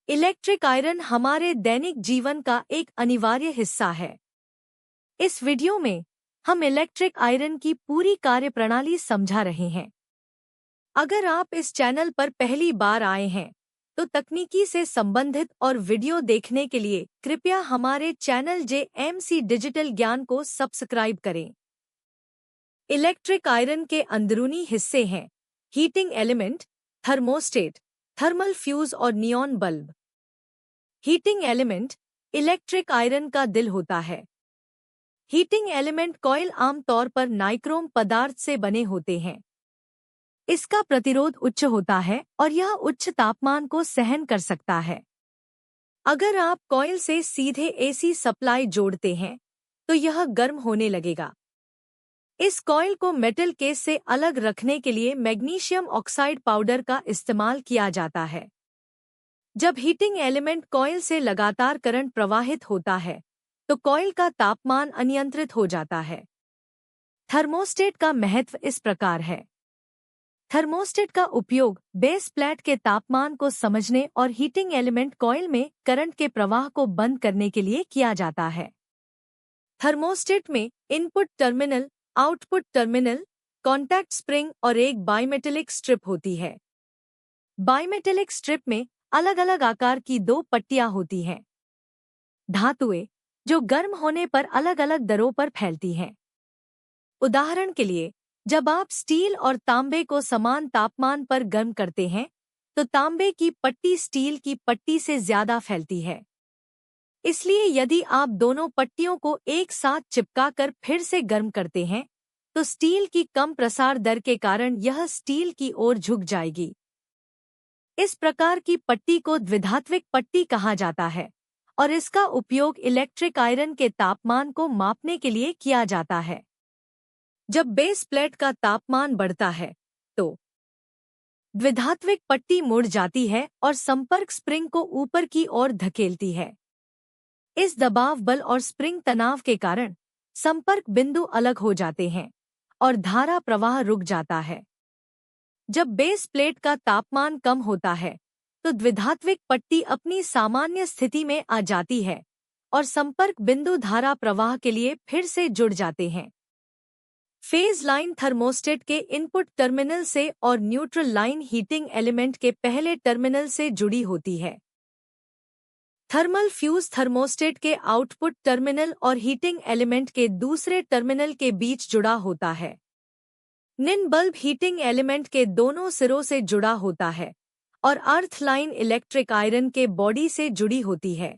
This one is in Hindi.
इलेक्ट्रिक आयरन हमारे दैनिक जीवन का एक अनिवार्य हिस्सा है। इस वीडियो में हम इलेक्ट्रिक आयरन की पूरी कार्यप्रणाली समझा रहे हैं। अगर आप इस चैनल पर पहली बार आए हैं तो तकनीकी से संबंधित और वीडियो देखने के लिए कृपया हमारे चैनल JMC डिजिटल ज्ञान को सब्सक्राइब करें। इलेक्ट्रिक आयरन के अंदरूनी हिस्से हैं heating element, thermostat, thermal fuse और neon bulb. Heating element electric iron का दिल होता है। हीटिंग एलिमेंट कॉइल आमतौर पर नाइक्रोम पदार्थ से बने होते हैं। इसका प्रतिरोध उच्च होता है और यह उच्च तापमान को सहन कर सकता है। अगर आप कॉइल से सीधे AC सप्लाई जोड़ते हैं तो यह गर्म होने लगेगा। इस कॉइल को मेटल केस से अलग रखने के लिए मैग्नीशियम ऑक्साइड पाउडर का इस्तेमाल किया जाता है। जब हीटिंग एलिमेंट कॉइल से लगातार करंट प्रवाहित होता है तो कॉइल का तापमान अनियंत्रित हो जाता है। थर्मोस्टेट का महत्व इस प्रकार है। थर्मोस्टेट का उपयोग बेस प्लेट के तापमान को समझने और हीटिंग एलिमेंट कॉइल में करंट के प्रवाह को बंद करने के लिए किया जाता है। थर्मोस्टेट में input terminal, output terminal, contact spring और एक बाइमेटेलिक स्ट्रिप होती है। बाइमेटेलिक स्ट्रिप में अलग अलग आकार की 2 पट्टियां होती हैं। धातुएं जो गर्म होने पर अलग अलग दरों पर फैलती हैं। उदाहरण के लिए, जब आप स्टील और तांबे को समान तापमान पर गर्म करते हैं तो तांबे की पट्टी स्टील की पट्टी से ज्यादा फैलती है। इसलिए यदि आप दोनों पट्टियों को एक साथ चिपकाकर फिर से गर्म करते हैं तो स्टील की कम प्रसार दर के कारण यह स्टील की ओर झुक जाएगी। इस प्रकार की पट्टी को द्विधात्विक पट्टी कहा जाता है और इसका उपयोग इलेक्ट्रिक आयरन के तापमान को मापने के लिए किया जाता है। जब बेस प्लेट का तापमान बढ़ता है तो द्विधात्विक पट्टी मुड़ जाती है और संपर्क स्प्रिंग को ऊपर की ओर धकेलती है। इस दबाव बल और स्प्रिंग तनाव के कारण संपर्क बिंदु अलग हो जाते हैं और धारा प्रवाह रुक जाता है। जब बेस प्लेट का तापमान कम होता है तो द्विधात्विक पट्टी अपनी सामान्य स्थिति में आ जाती है और संपर्क बिंदु धारा प्रवाह के लिए फिर से जुड़ जाते हैं। फेज लाइन थर्मोस्टेट के इनपुट टर्मिनल से और न्यूट्रल लाइन हीटिंग एलिमेंट के पहले टर्मिनल से जुड़ी होती है। थर्मल फ्यूज थर्मोस्टेट के आउटपुट टर्मिनल और हीटिंग एलिमेंट के दूसरे टर्मिनल के बीच जुड़ा होता है। निन बल्ब हीटिंग एलिमेंट के दोनों सिरों से जुड़ा होता है और अर्थ लाइन इलेक्ट्रिक आयरन के बॉडी से जुड़ी होती है।